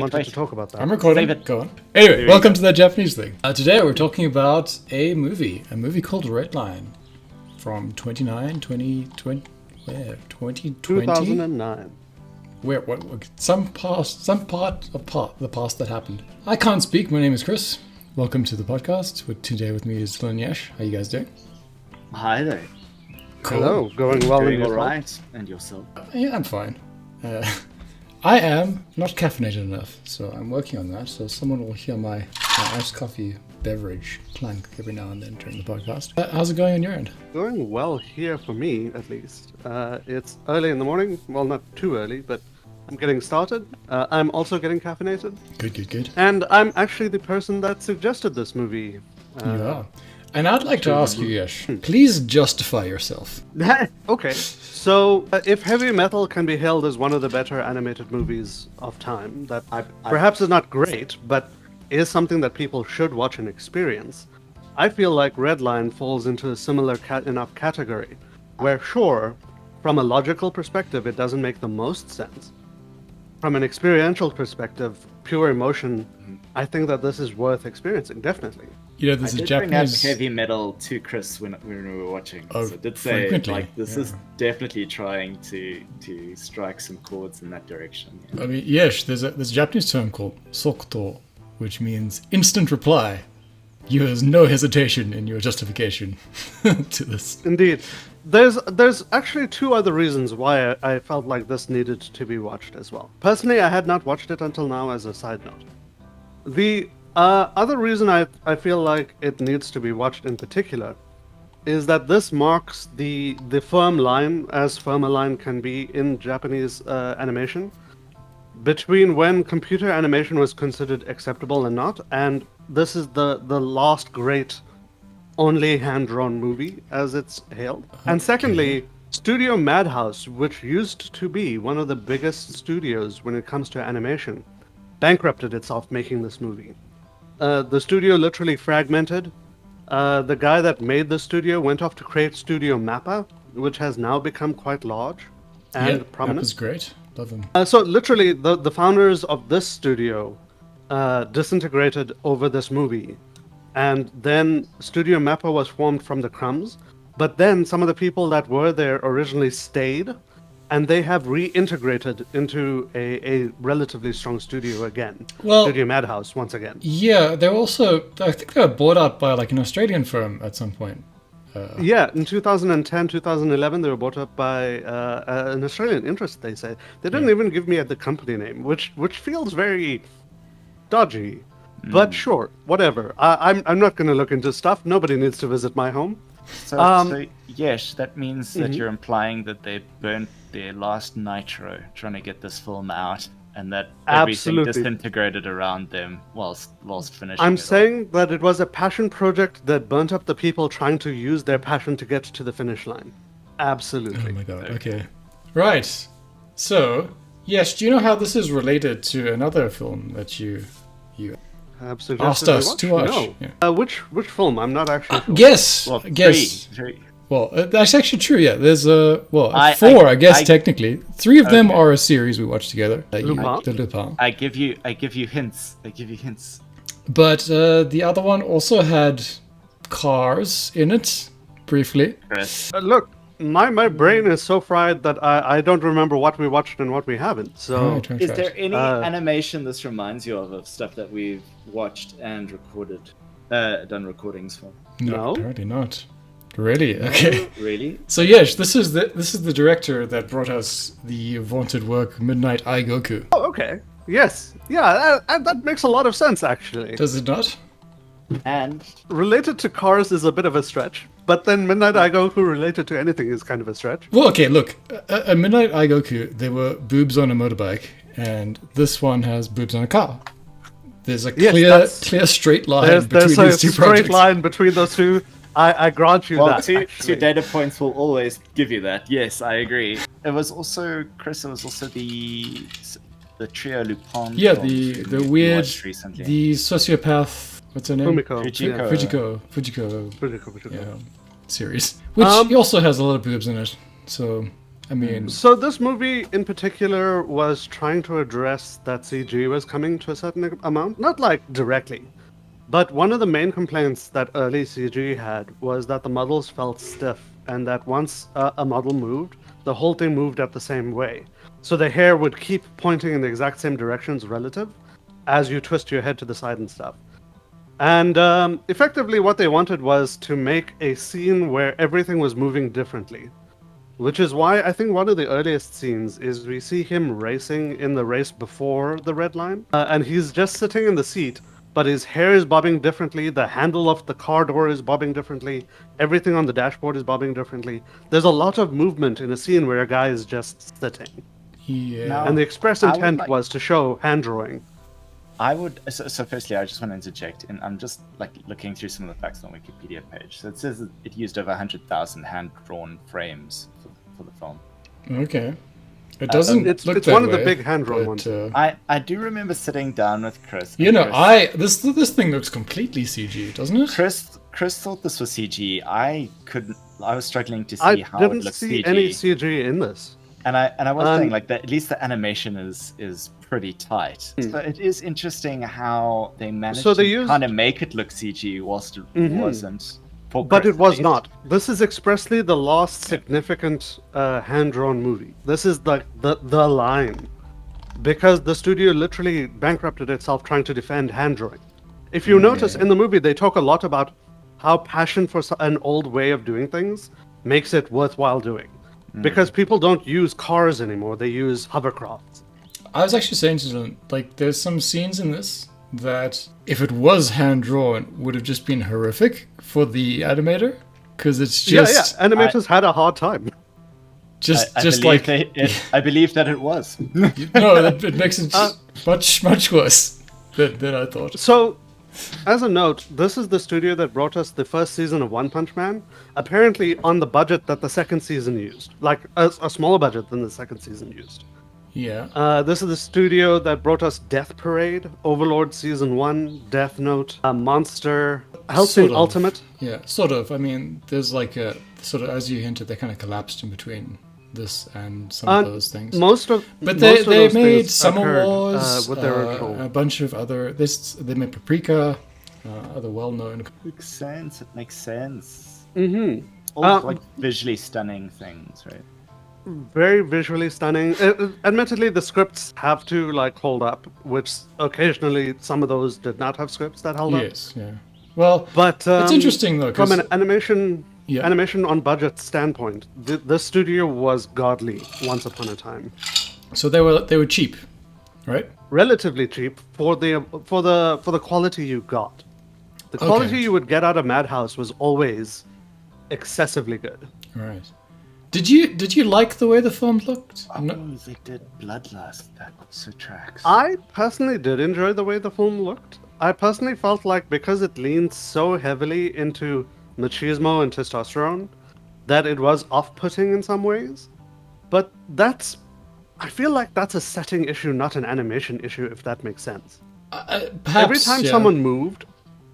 wanted to talk about that. I'm recording. Go on. Anyway, welcome to That Japanese Thing. Today we're talking about a movie called Redline from 2020. 2009. Where? What? Some part of the past that happened. I can't speak. My name is Chris. Welcome to the podcast. Today with me is Dylan and Yash. How you guys doing? Hi there. Cool. Hello. Going well Doing in all yourself? right, and yourself? Yeah, I'm fine. I am not caffeinated enough, so I'm working on that. So someone will hear my iced coffee beverage clank every now and then during the podcast. How's it going on your end? Going well here for me, at least. It's early in the morning. Well, not too early, but I'm getting started. I'm also getting caffeinated. Good. And I'm actually the person that suggested this movie. You are. And I'd like to ask you, Yash, please justify yourself. Okay. So, if heavy metal can be hailed as one of the better animated movies of time, that perhaps is not great, but is something that people should watch and experience, I feel like Redline falls into a similar enough category, where sure, from a logical perspective, it doesn't make the most sense. From an experiential perspective, pure emotion, I think that this is worth experiencing, definitely. You know, this I is did Japanese. bring up heavy metal to Chris when we were watching. Oh, so I did say frequently, this is definitely trying to strike some chords in that direction. Yeah. I mean, Yash, there's a Japanese term called sokuto, which means instant reply. There's no hesitation in your justification to this. Indeed. There's actually two other reasons why I felt like this needed to be watched as well. Personally, I had not watched it until now as a side note. The other reason I feel like it needs to be watched in particular is that this marks the firm line, as firm a line can be in Japanese animation, between when computer animation was considered acceptable and not, and this is the last great only hand-drawn movie, as it's hailed. And secondly, Studio Madhouse, which used to be one of the biggest studios when it comes to animation, bankrupted itself making this movie. The studio literally fragmented. The guy that made the studio went off to create Studio Mappa, which has now become quite large and prominent. That was great. Love him. So literally, the founders of this studio disintegrated over this movie. And then Studio Mappa was formed from the crumbs. But then some of the people that were there originally stayed, and they have reintegrated into a relatively strong studio again. Well, Studio Madhouse, once again. Yeah, they're also, I think they were bought out by like an Australian firm at some point. Yeah, in 2010, 2011, they were bought up by an Australian interest, they say. They didn't even give me the company name, which feels very dodgy. But sure, whatever. I'm not going to look into stuff. Nobody needs to visit my home. So yes, that means that you're implying that they burnt their last nitro trying to get this film out, and that everything Absolutely. disintegrated around them whilst finishing. I'm it saying that it was a passion project that burnt up the people trying to use their passion to get to the finish line. Absolutely. Oh my god, okay. Right. So, yes, do you know how this is related to another film that you Absolutely. asked us to watch? No. Yeah. Which film? I'm not actually sure. Guess. Well, Guess. three. Well, that's actually true, yeah. There's four, I guess, I- technically. Three of them are a series we watched together. Lupin? The Lupin. I give you hints. But the other one also had cars in it, briefly. Chris. Look, my brain is so fried that I don't remember what we watched and what we haven't. So Right. Is there any animation this reminds you of stuff that we've watched and recorded, done recordings for? No? Apparently not. Really? Okay. Really? So yes, this is the director that brought us the vaunted work Midnight Aigoku. Oh, okay. Yes. Yeah, that makes a lot of sense, actually. Does it not? And Related to cars is a bit of a stretch, but then Midnight Aigoku related to anything is kind of a stretch. Well, okay, look. A Midnight Aigoku, there were boobs on a motorbike, and this one has boobs on a car. There's a clear straight line There's between a these two straight projects. line between those two. I grant you that. two actually. data points will always give you that. Yes, I agree. It was also Chris. It was also the trio Lupin. Yeah, films the we weird, watched recently. the sociopath. What's her name? Fumiko. Fujiko. Fujiko. Fujiko. Yeah, series, which also has a lot of boobs in it. So I mean, So this movie in particular was trying to address that CG was coming to a certain amount, not like directly, but one of the main complaints that early CG had was that the models felt stiff, and that once a model moved, the whole thing moved at the same way. So the hair would keep pointing in the exact same directions relative as you twist your head to the side and stuff. And effectively, what they wanted was to make a scene where everything was moving differently. Which is why I think one of the earliest scenes is we see him racing in the race before the red line. And he's just sitting in the seat, but his hair is bobbing differently, the handle of the car door is bobbing differently, everything on the dashboard is bobbing differently. There's a lot of movement in a scene where a guy is just sitting. yeah. Now- And the express I would intent like- was to show hand drawing. I would. So firstly, I just want to interject, and I'm just like looking through some of the facts on the Wikipedia page. So it says that it used over 100,000 hand-drawn frames for the film. Okay. It doesn't It's look it's that one of the way, big hand-drawn but, ones. I do remember sitting down with Chris. You and know, Chris, this thing looks completely CG, doesn't it? Chris thought this was CG. I was struggling to see I how it didn't looked see CG. any CG in this. And I was Um, saying like that. At least the animation is pretty tight. So it is interesting how they managed So they to used- kind of make it look CG whilst it wasn't. For But Chris, it was at least. not. This is expressly the last significant hand-drawn movie. This is the line, because the studio literally bankrupted itself trying to defend hand drawing. If you notice in the movie, they talk a lot about how passion for an old way of doing things makes it worthwhile doing, because people don't use cars anymore; they use hovercrafts. I was actually saying to them, like, there's some scenes in this that, if it was hand drawn, would have just been horrific for the animator, because it's just Animators had a hard time. just I just believe like I believe that it was. no, it makes it much worse than I thought. So, as a note, this is the studio that brought us the first season of One Punch Man, apparently on the budget that the second season used, like a smaller budget than the second season used. Yeah. This is the studio that brought us Death Parade, Overlord Season 1, Death Note, Monster, Hellsing Sort of. Ultimate. Yeah, sort of. I mean, there's like a sort of, as you hinted, they kind of collapsed in between this and some of those things. Most of But most of they those made things Summer occurred, Wars, with their original. a bunch of other. They made Paprika, other well-known. Makes sense. It makes sense. Mm-hmm. All like visually stunning things, right? Very visually stunning. Admittedly, the scripts have to like hold up, which occasionally some of those did not have scripts that held up. Yes, yeah. Well, But it's interesting though, from 'cause- an animation Yeah. animation on budget standpoint, the studio was godly once upon a time. so they were cheap, right? Relatively cheap for the quality you got. The quality you would get out of Madhouse was always excessively good. Right. Did you like the way the film looked? Oh, No, they did Bloodlust. That also tracks. I personally did enjoy the way the film looked. I personally felt like because it leaned so heavily into machismo and testosterone, that it was off-putting in some ways. But I feel like that's a setting issue, not an animation issue, if that makes sense. perhaps, Every time yeah. someone moved,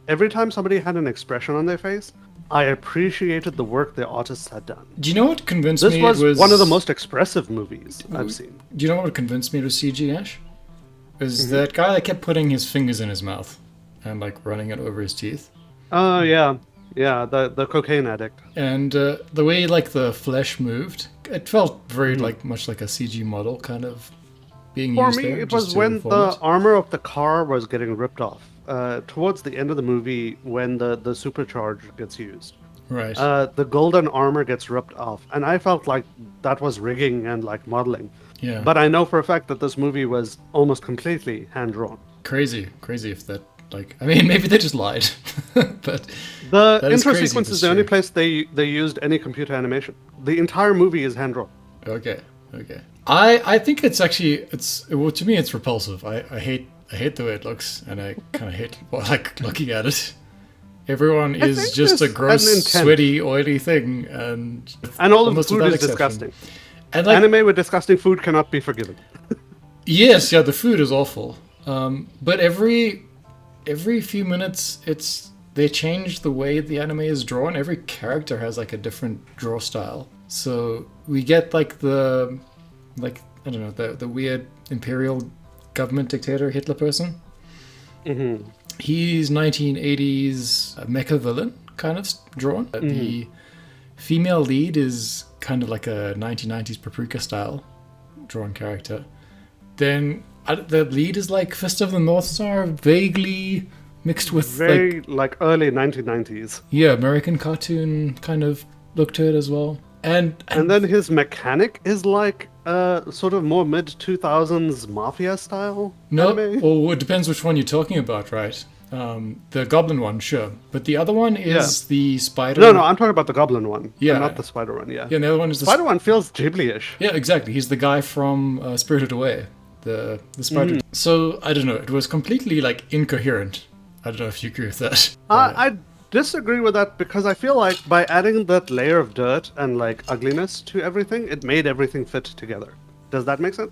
every time somebody had an expression on their face, I appreciated the work the artists had done. Do you know what convinced This me? was it was one of the most expressive movies I've seen. Do you know what convinced me it was CG, Ash? Is Mm-hmm. that guy that kept putting his fingers in his mouth and like running it over his teeth, Oh yeah, the cocaine addict. and the way like the flesh moved, it felt very like much like a CG model kind of being For used me, there. it just was to when inform the it. armor of the car was getting ripped off. Towards the end of the movie, when the supercharge gets used, Right. the golden armor gets ripped off, and I felt like that was rigging and like modeling. yeah. But I know for a fact that this movie was almost completely hand drawn. crazy if that like. I mean, maybe they just lied, but The That is intro crazy, sequence that's is the only true. place they used any computer animation. The entire movie is hand drawn. okay. I think it's actually well, to me it's repulsive. I hate the way it looks, and I kind of hate like looking at it. Everyone is think just this a gross, had an intent. sweaty, oily thing, and And all of the almost food without is exception. disgusting. And like, Anime with disgusting food cannot be forgiven. yes, yeah, the food is awful. But every few minutes, they change the way the anime is drawn. Every character has like a different draw style. So we get like the, like, I don't know, the weird imperial government dictator Hitler person. Mm-hmm. He's 1980s mecha villain, kind of drawn. The female lead is kind of like a 1990s Paprika style drawn character. Then the lead is like Fist of the North Star, vaguely mixed with Very like early 1990s. yeah, American cartoon kind of look to it as well. And And then his mechanic is like sort of more mid 2000s mafia style no, anime. well, it depends which one you're talking about, right? The Goblin one, sure, but the other one is the Spider. No, I'm talking about the Goblin one. Yeah. Not the Spider one, yeah. Yeah, and the other one is the Spider one feels Ghibli-ish. Yeah, exactly. He's the guy from Spirited Away, the spider. So I don't know. It was completely like incoherent. I don't know if you agree with that. I disagree with that because I feel like by adding that layer of dirt and like ugliness to everything, it made everything fit together. Does that make sense?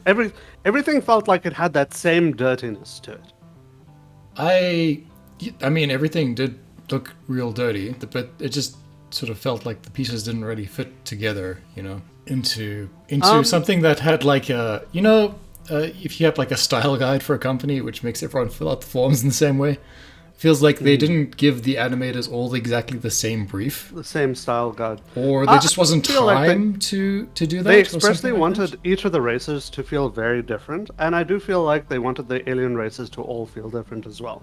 Everything felt like it had that same dirtiness to it. I mean, everything did look real dirty, but it just sort of felt like the pieces didn't really fit together, you know, into something that had like a, you know, if you have like a style guide for a company which makes everyone fill out the forms in the same way. Feels like they didn't give the animators all exactly the same brief, The same style guide. or there just wasn't feel like time to do that. They or something expressly like wanted that. each of the races to feel very different, and I do feel like they wanted the alien races to all feel different as well.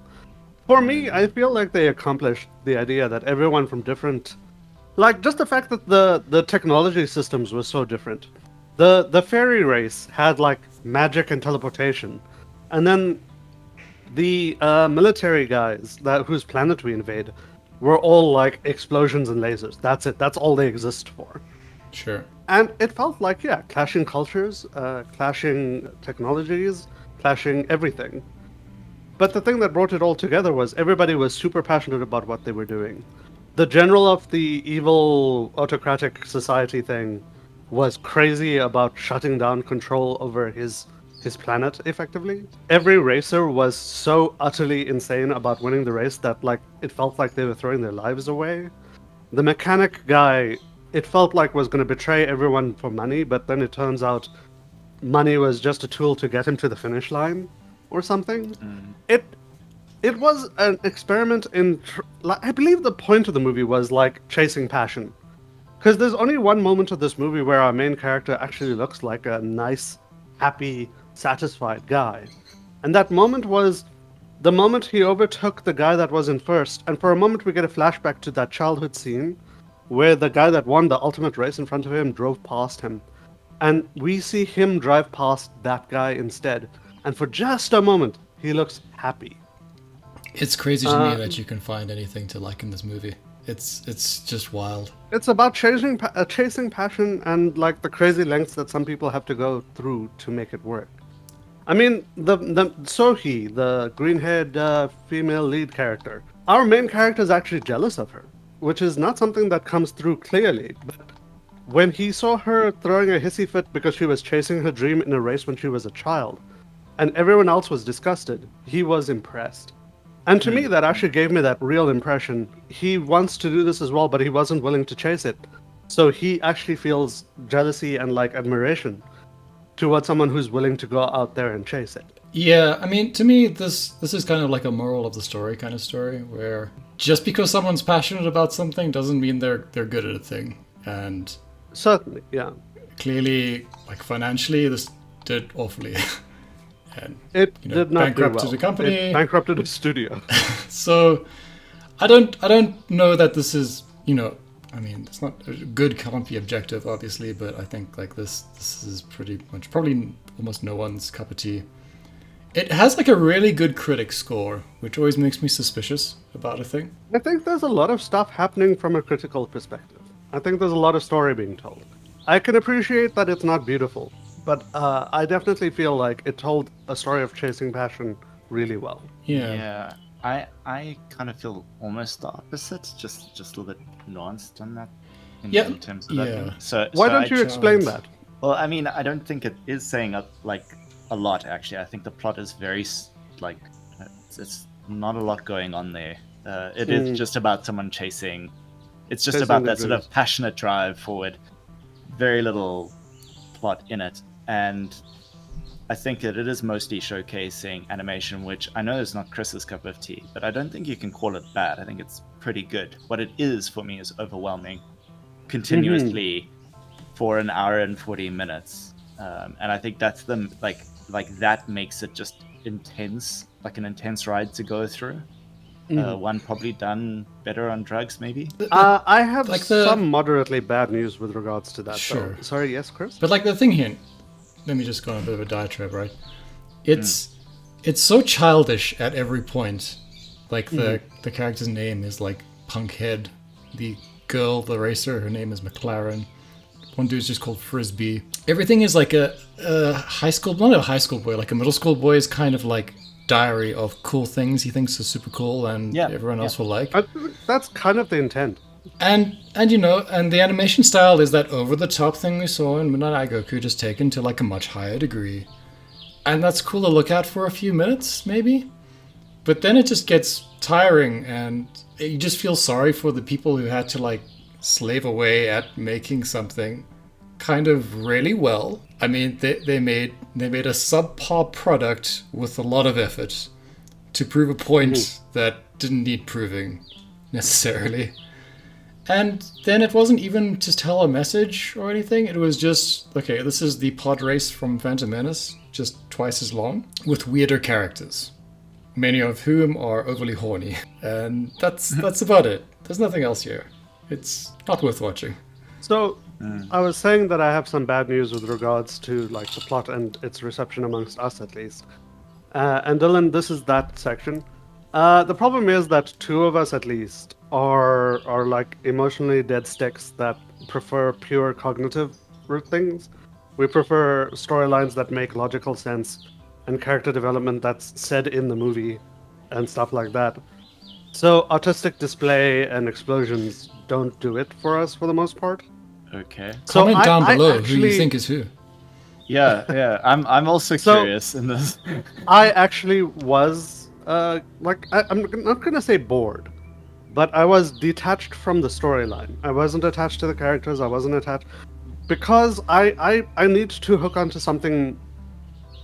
For me, I feel like they accomplished the idea that everyone from different, like just the fact that the technology systems were so different. The fairy race had like magic and teleportation, and then the military guys whose planet we invade were all like explosions and lasers. That's it. That's all they exist for. Sure. And it felt like, yeah, clashing cultures, clashing technologies, clashing everything. But the thing that brought it all together was everybody was super passionate about what they were doing. The general of the evil autocratic society thing was crazy about shutting down control over his planet, effectively. Every racer was so utterly insane about winning the race that, like, it felt like they were throwing their lives away. The mechanic guy, it felt like was going to betray everyone for money, but then it turns out money was just a tool to get him to the finish line or something. It was an experiment in I believe the point of the movie was like chasing passion, because there's only one moment of this movie where our main character actually looks like a nice, happy, satisfied guy, and that moment was the moment he overtook the guy that was in first. And for a moment we get a flashback to that childhood scene where the guy that won the ultimate race in front of him drove past him, and we see him drive past that guy instead, and for just a moment he looks happy. It's crazy to me that you can find anything to like in this movie. It's just wild. It's about chasing passion and like the crazy lengths that some people have to go through to make it work. I mean, the Sohee, the green-haired female lead character, our main character is actually jealous of her, which is not something that comes through clearly. But when he saw her throwing a hissy fit because she was chasing her dream in a race when she was a child, and everyone else was disgusted, he was impressed. And to me, that actually gave me that real impression. He wants to do this as well, but he wasn't willing to chase it. So he actually feels jealousy and like admiration towards someone who's willing to go out there and chase it. Yeah, I mean, to me, this is kind of like a moral of the story kind of story, where just because someone's passionate about something doesn't mean they're good at a thing. And Certainly, yeah. clearly, like financially, this did awfully. And It did not do bankrupted well. the company. It bankrupted the studio. So I don't know that this is, you know, I mean, it's not good, can't be objective, obviously, but I think like this is pretty much probably almost no one's cup of tea. It has like a really good critic score, which always makes me suspicious about a thing. I think there's a lot of stuff happening from a critical perspective. I think there's a lot of story being told. I can appreciate that it's not beautiful, but I definitely feel like it told a story of chasing passion really well. Yeah. I kind of feel almost the opposite, just a little bit nuanced on that in terms of that thing. So Why so don't you explain that? Well, I mean, I don't think it is saying like a lot actually. I think the plot is very like it's not a lot going on there. It is just about someone chasing. It's just Chasing about their that sort dreams. of passionate drive forward. very little plot in it, and I think that it is mostly showcasing animation, which I know is not Chris's cup of tea, but I don't think you can call it bad. I think it's pretty good. What it is for me is overwhelming, continuously for an hour and 40 minutes, and I think that's the like that makes it just intense, like an intense ride to go through. One probably done better on drugs, maybe. I have Like some moderately bad news with regards to that. Sure. Though. Sorry, yes, Chris? But like the thing here, let me just go on a bit of a diatribe, right? It's so childish at every point. Like the character's name is like Punkhead. The girl, the racer, her name is McLaren. One dude's just called Frisbee. Everything is like a high school, not a high school boy, like a middle school boy is kind of like diary of cool things he thinks are super cool and everyone else will like. That's kind of the intent. And you know, and the animation style is that over the top thing we saw in Midnight Aigoku, just taken to like a much higher degree. And that's cool to look at for a few minutes, maybe. But then it just gets tiring and you just feel sorry for the people who had to like slave away at making something kind of really well. I mean, they made a subpar product with a lot of effort to prove a point that didn't need proving necessarily. And then it wasn't even to tell a message or anything. It was just, okay, this is the pod race from Phantom Menace, just twice as long, with weirder characters, many of whom are overly horny. And that's about it. There's nothing else here. It's not worth watching. So, I was saying that I have some bad news with regards to like the plot and its reception amongst us, at least. And Dylan, this is that section. The problem is that two of us, at least, are like emotionally dead sticks that prefer pure cognitive things. We prefer storylines that make logical sense and character development that's said in the movie and stuff like that. So artistic display and explosions don't do it for us for the most part. Okay. So Comment down below actually, who you think is who. Yeah. I'm also curious in this. I actually was I'm not gonna say bored, but I was detached from the storyline. I wasn't attached to the characters. I wasn't attached because I need to hook onto something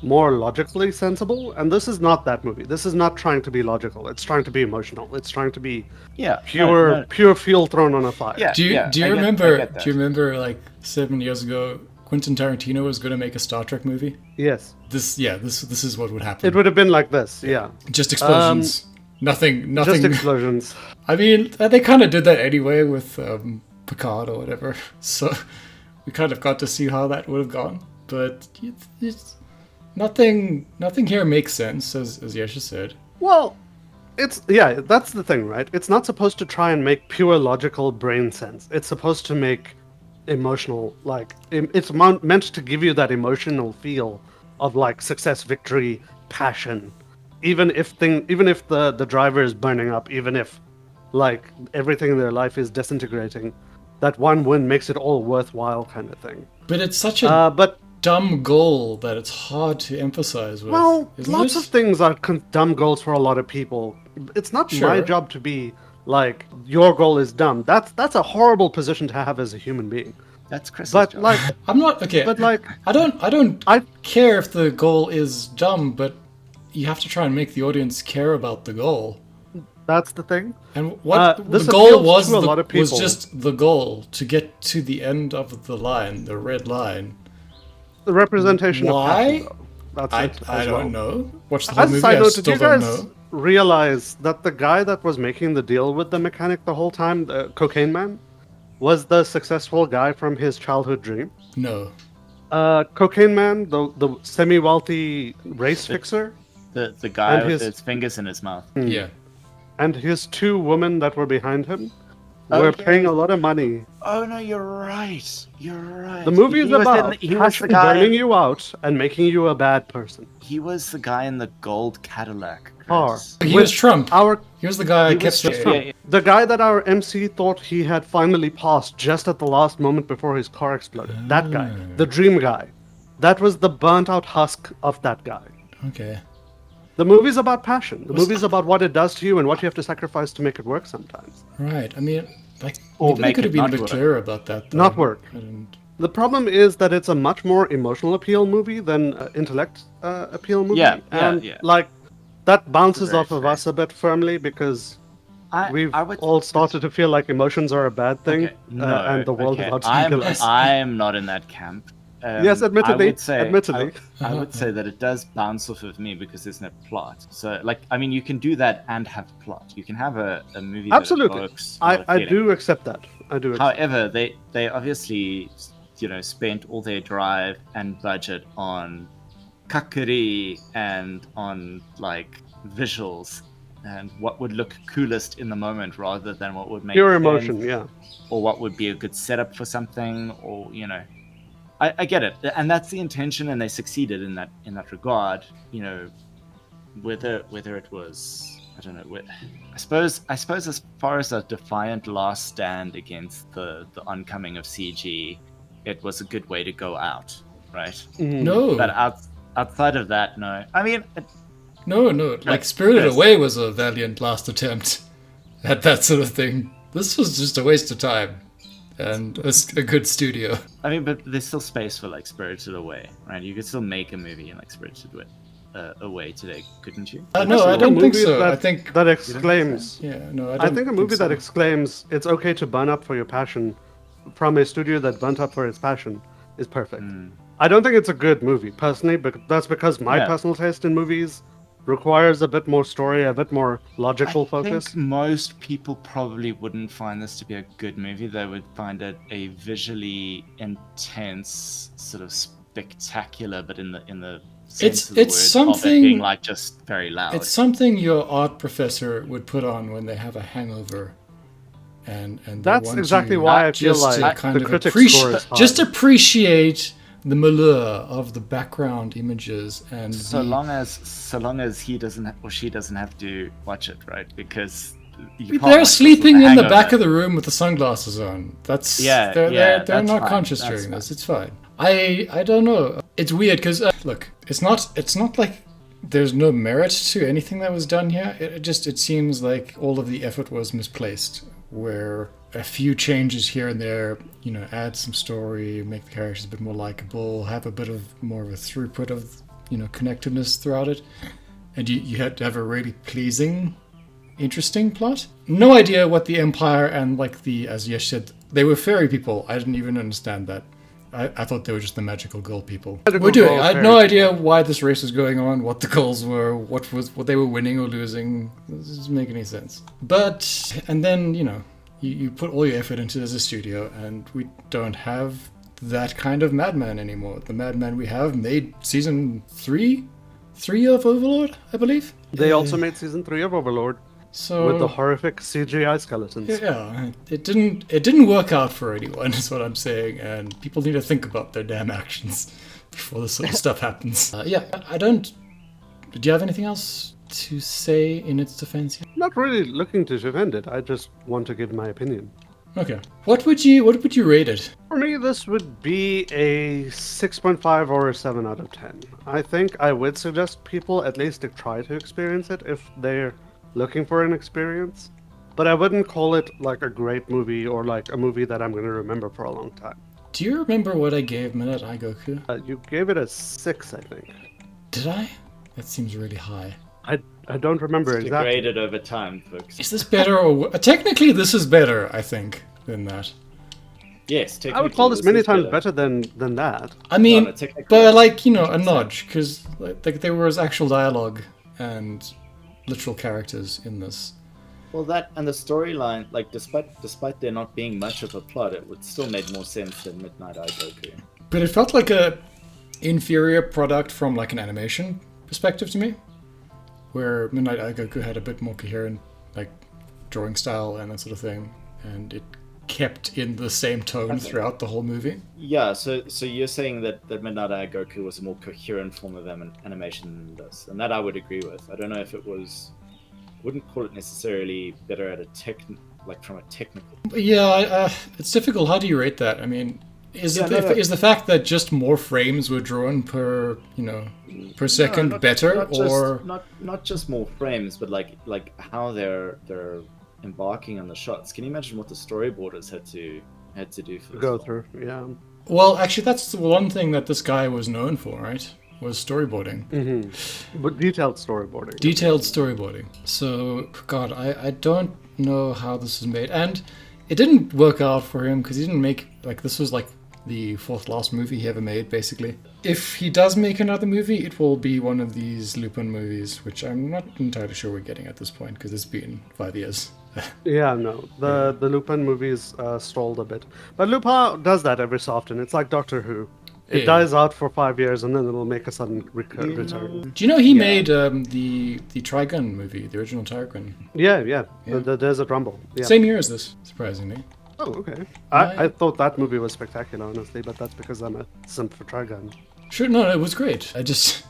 more logically sensible, and this is not that movie. This is not trying to be logical. It's trying to be emotional. It's trying to be pure fuel thrown on a fire. Yeah. Do you I remember? get that. Do you remember like 7 years ago, Quentin Tarantino was going to make a Star Trek movie? Yes. This is what would happen. It would have been like this. Yeah. Just explosions. Nothing. Just explosions. I mean, they kind of did that anyway with Picard or whatever. So we kind of got to see how that would have gone. But it's nothing here makes sense, as Yesha said. Well, that's the thing, right? It's not supposed to try and make pure logical brain sense. It's supposed to make emotional, like it's meant to give you that emotional feel of like success, victory, passion. Even if the driver is burning up, even if like everything in their life is disintegrating, that one win makes it all worthwhile, kind of thing. But it's such a but dumb goal that it's hard to emphasize with. well, isn't lots it? of things are dumb goals for a lot of people. It's not my Sure. job to be like your goal is dumb. That's a horrible position to have as a human being. That's Chris's But job. like, I'm not okay. but like, I don't I care if the goal is dumb, but you have to try and make the audience care about the goal. that's the thing. And what This the goal appeals was to a lot of was people. just the goal to get to the end of the line, the red line. The representation Why? of passion, though. That's I it. I as don't well. know. Watch the whole As a movie. side I note, did still you don't guys know. realize that the guy that was making the deal with the mechanic the whole time, the cocaine man, was the successful guy from his childhood dream? No. Cocaine man, the semi-wealthy race fixer, The guy and with his- his fingers in his mouth. Yeah. and his two women that were behind him Oh, were yeah. paying a lot of money. Oh no, you're right. You're right. The movie is He was about he was the passion guy. burning you out and making you a bad person. He was the guy in the gold Cadillac. Car. Chris. He With was Trump. Our He was the guy I He kept was stressing. Trump. Yeah. The guy that our MC thought he had finally passed just at the last moment before his car exploded. That guy. The dream guy. That was the burnt out husk of that guy. Okay. The movie's about passion. The movie's about what it does to you and what you have to sacrifice to make it work sometimes. Right. I mean, like, Or maybe they make could it have been a not bit work. clearer about that. Though. Not work. And The problem is that it's a much more emotional appeal movie than intellect appeal movie. Yeah, and yeah. like that bounces Very off of fair. us a bit firmly because we've I would all started to feel like emotions are a bad thing, Okay, no, and the world okay. is out to kill us. I'm not in that camp. Yes, I admittedly, would say, admittedly. I would say that it does bounce off of me because there's no plot. So, like, I mean, you can do that and have plot. You can have a movie Absolutely, that evokes a lot of I feeling. do accept that. I do. Accept However, they obviously, spent all their drive and budget on kakuri and on like visuals and what would look coolest in the moment rather than what would make pure sense, emotion. Yeah. or what would be a good setup for something, or I get it, and that's the intention, and they succeeded in that regard. Whether it was, I don't know. I suppose as far as a defiant last stand against the oncoming of CG, it was a good way to go out, right? No. But outside of that, no. I mean, No. Like Spirited Chris. Away was a valiant last attempt at that sort of thing. This was just a waste of time. And a good studio. I mean, but there's still space for like Spirited Away, right? You could still make a movie in like Spirited Away today, couldn't you? No, I don't think movie so. That, I think that exclaims. yeah, no, I think a movie so. that exclaims "It's okay to burn up for your passion" from a studio that burnt up for its passion is perfect. I don't think it's a good movie personally, but that's because my Yeah. personal taste in movies requires a bit more story, a bit more logical I focus. think most people probably wouldn't find this to be a good movie. They would find it a visually intense, sort of spectacular, but in the sense of the It's word, of something- it being like just very loud. It's something your art professor would put on when they have a hangover, and they That's want exactly you why I feel just to like kind the of critic appreciate, score is high. just appreciate the milieu of the background images and so the- long as he doesn't or she doesn't have to watch it, right? Because you can't They're watch this sleeping with a in the hangover. back of the room with the sunglasses on. That's Yeah, They're that's not fine. conscious That's during fine. this. It's fine. I don't know. It's weird because look, it's not like there's no merit to anything that was done here. It seems like all of the effort was misplaced. Where a few changes here and there, add some story, make the characters a bit more likable, have a bit of more of a throughput of connectedness throughout it, and you had to have a really pleasing, interesting plot. No idea what the Empire and as Yesh said, they were fairy people. I didn't even understand that. I thought they were just the magical girl people. Magical We're doing. girl I had fairy no idea why this race was going on, what the goals were, what they were winning or losing. This doesn't make any sense. And then you put all your effort into it as a studio, and we don't have that kind of Madman anymore. The Madman we have made season three of Overlord, I believe. They also made season 3 of Overlord So with the horrific CGI skeletons. yeah, it didn't work out for anyone, is what I'm saying, and people need to think about their damn actions before this sort of stuff happens. I don't. Did you have anything else to say in its defense? Not really looking to defend it. I just want to give my opinion. Okay. What would you rate it? For me, this would be a 6.5 or a 7 out of 10. I think I would suggest people at least to try to experience it if they're looking for an experience. But I wouldn't call it like a great movie or like a movie that I'm going to remember for a long time. Do you remember what I gave Minute Goku? You gave it a 6, I think. Did I? That seems really high. I don't remember It's exactly. degraded over time, folks. Is this better or technically this is better? I think than that. Yes, technically. I would call this many is times better than that. I mean, No, technically, but a notch because there was actual dialogue and literal characters in this. Well, that and the storyline, despite there not being much of a plot, it would still make more sense than Midnight Eye Goku. But it felt like a inferior product from like an animation perspective to me, where Midnight Eye Goku had a bit more coherent like drawing style and that sort of thing, and it kept in the same tone throughout the whole movie. Yeah, so you're saying that Midnight Eye Goku was a more coherent form of animation than this, and that I would agree with. I don't know if it was. Wouldn't call it necessarily better at from a technical. But yeah, it's difficult. How do you rate that? I mean, is the fact that just more frames were drawn per second better, or not just more frames, but like how they're embarking on the shots. Can you imagine what the storyboarders had to do for this Go film? through, yeah. Well, actually, that's the one thing that this guy was known for, right? Was storyboarding. But detailed storyboarding. Detailed storyboarding. So, God, I don't know how this is made. And it didn't work out for him because he didn't make, like, this was like the fourth last movie he ever made, basically. If he does make another movie, it will be one of these Lupin movies, which I'm not entirely sure we're getting at this point because it's been 5 years. Yeah, no. The Lupin movies stalled a bit. But Lupin does that every so often. It's like Doctor Who. It Yeah. dies out for 5 years and then it'll make a sudden return. Do you know he made the Trigun movie, the original Trigun? Yeah. Yeah. The Desert Rumble. Yeah. Same year as this, surprisingly. Oh, okay. Right. I thought that movie was spectacular, honestly, but that's because I'm a simp for Trigun. Sure, no, it was great. It's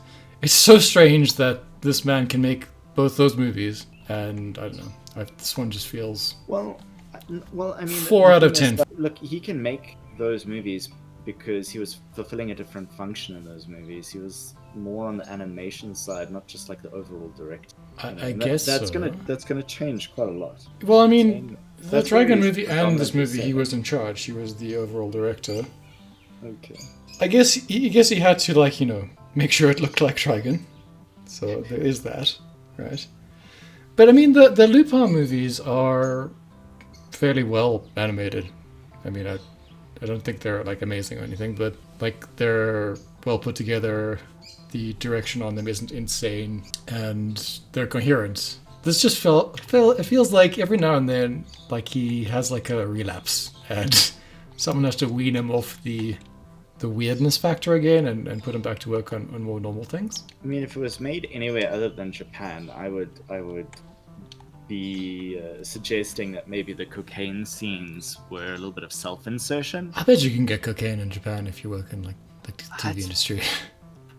so strange that this man can make both those movies, and I don't know. This one just feels Well, I mean, 4 the out of thing is 10. that, look, he can make those movies because he was fulfilling a different function in those movies. He was more on the animation side, not just like the overall director. I And guess that's so. gonna change quite a lot. Well, I mean, the That's what Dragon he's movie and this predominantly movie, he saying. was in charge. He was the overall director. Okay. I guess he had to, like, make sure it looked like Trigun. So there is that, right? But I mean, the Lupin movies are fairly well animated. I mean, I don't think they're like amazing or anything, but like they're well put together. The direction on them isn't insane, and they're coherent. This just it feels like every now and then, like he has like a relapse, and someone has to wean him off the weirdness factor again and put him back to work on more normal things. I mean, if it was made anywhere other than Japan, I would be suggesting that maybe the cocaine scenes were a little bit of self-insertion. I bet you can get cocaine in Japan if you work in like the TV That's- industry.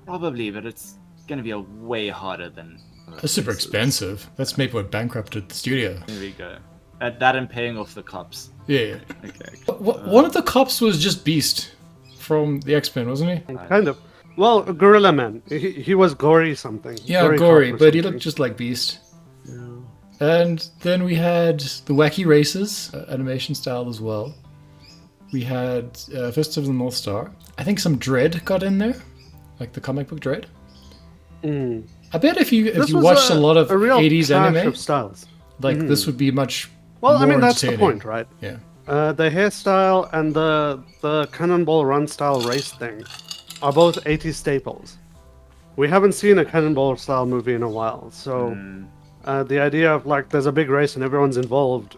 Probably, but it's going to be a way harder than. That's super expensive. That's maybe what bankrupted the studio. There we go. That and paying off the cops. Yeah. Okay. One of the cops was just Beast from the X-Men, wasn't he? Kind of. Well, Gorilla Man. He was gory something. Yeah, gory, but he looked just like Beast. And then we had the Wacky Races, animation style as well. We had Fist of the North Star. I think some Dread got in there, like the comic book Dread. I bet if you This was watched a lot of a real 80s clash anime, of styles. like this would be much Well, I more mean that's the entertaining. point, right? Yeah. The hairstyle and the Cannonball Run style race thing are both 80s staples. We haven't seen a Cannonball style movie in a while, so the idea of like there's a big race and everyone's involved,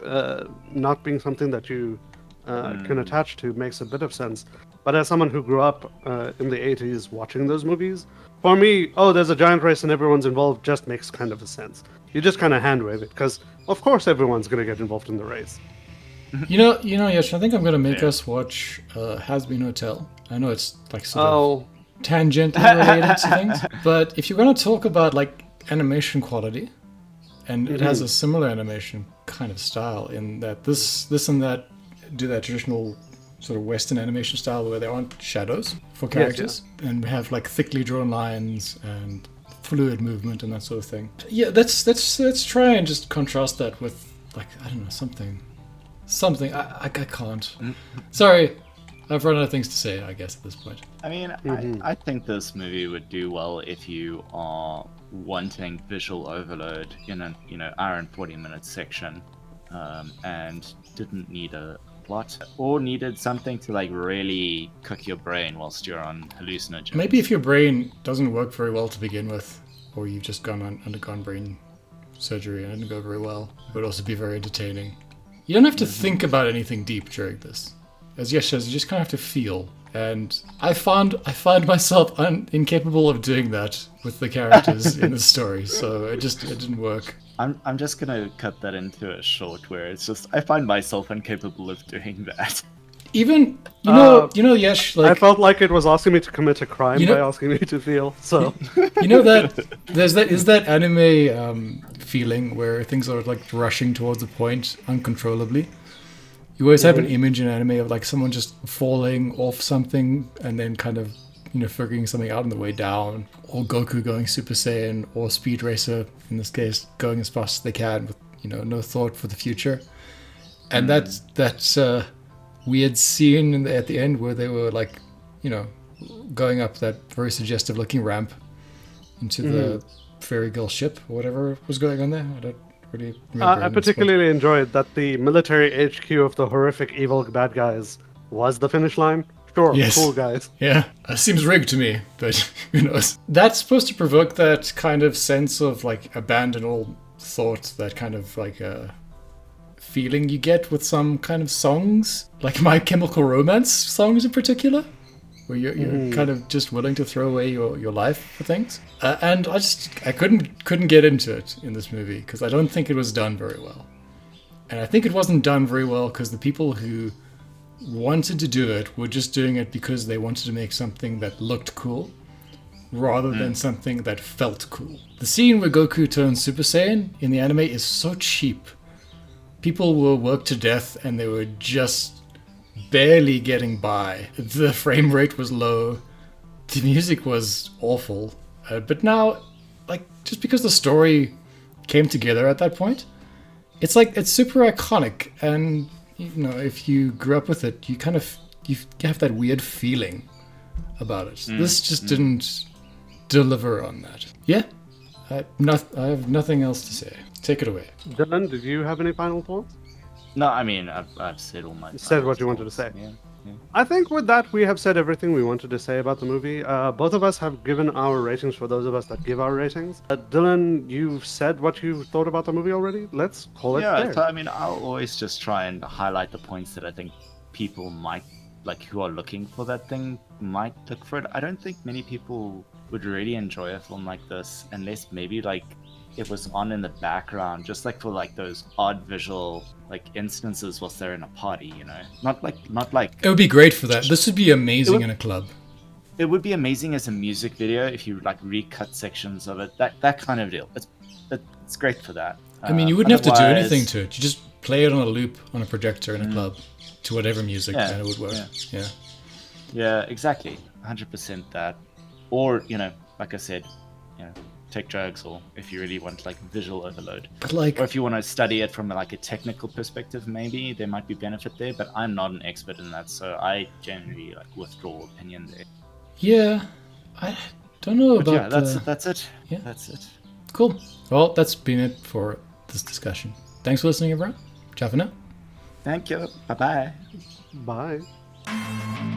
not being something that you can attach to makes a bit of sense. But as someone who grew up in the 80s watching those movies, for me, there's a giant race and everyone's involved just makes kind of a sense. You just kind of hand wave it because of course everyone's going to get involved in the race. You know, Yash, I think I'm gonna make us watch Has Been Hotel. I know it's like sort of tangentially related to things, but if you're gonna talk about like animation quality, and it has a similar animation kind of style in that this and that do that traditional sort of Western animation style where there aren't shadows for characters, and we have like thickly drawn lines and fluid movement and that sort of thing. Yeah, let's try and just contrast that with like I don't know something. I can't. Sorry, I've run out of things to say, I guess, at this point. I mean, I think this movie would do well if you are wanting visual overload in an hour and 40 minutes section, and didn't need a plot or needed something to like really cook your brain whilst you're on hallucinogens. Maybe if your brain doesn't work very well to begin with, or you've just undergone brain surgery and it didn't go very well, it would also be very entertaining. You don't have to think about anything deep during this. As Yesh says, you just kind of have to feel. And I find myself incapable of doing that with the characters in the story, so it didn't work. I'm just gonna cut that into a short where it's just I find myself incapable of doing that. Even you know, Yesh, like I felt like it was asking me to commit a crime You know- by asking me to feel. So you know that is that anime feeling where things are like rushing towards a point uncontrollably. You always have an image in anime of like someone just falling off something and then kind of figuring something out on the way down, or Goku going Super Saiyan, or Speed Racer in this case going as fast as they can with no thought for the future. And that's weird scene at the end where they were like, going up that very suggestive looking ramp into the fairy girl ship or whatever was going on there. I don't really remember. I particularly enjoyed that the military HQ of the horrific evil bad guys was the finish line. Sure, Yes. cool guys. Yeah, seems rigged to me, but who knows? That's supposed to provoke that kind of sense of like abandoned all thought, that kind of like feeling you get with some kind of songs, like My Chemical Romance songs in particular, where you're kind of just willing to throw away your life for things. And I couldn't get into it in this movie because I don't think it was done very well. And I think it wasn't done very well because the people who wanted to do it were just doing it because they wanted to make something that looked cool rather than something that felt cool. The scene where Goku turns Super Saiyan in the anime is so cheap. People were worked to death and they were just barely getting by. The frame rate was low. The music was awful. But now, like, just because the story came together at that point, it's super iconic, and if you grew up with it, you have that weird feeling about it. This just didn't deliver on that. Yeah, I have nothing else to say. Take it away. Dylan, did you have any final thoughts? No, I mean, I've said all my. You said what you wanted to say. Yeah. I think with that, we have said everything we wanted to say about the movie. Both of us have given our ratings for those of us that give our ratings. Dylan, you've said what you thought about the movie already. Let's call it there. So, I mean, I'll always just try and highlight the points that I think people might, like, who are looking for that thing, might look for it. I don't think many people would really enjoy a film like this unless maybe, like, it was on in the background, just like for like those odd visual like instances whilst they're in a party, not like It would be great for that. This would be amazing in a club. It would be amazing as a music video if you like recut sections of it, that kind of deal. It's great for that. I mean, you wouldn't have to do anything to it. You just play it on a loop on a projector in a club to whatever music, and it would work. Yeah, exactly. 100% that. Or like I said, take drugs, or if you really want like visual overload, but like, or if you want to study it from like a technical perspective, maybe there might be benefit there, but I'm not an expert in that, so I generally like withdraw opinion there. Yeah, I don't know but about that's it. Yeah, that's it. Cool. Well, that's been it for this discussion. Thanks for listening, everyone. Ciao for now. Thank you. Bye-bye. Bye.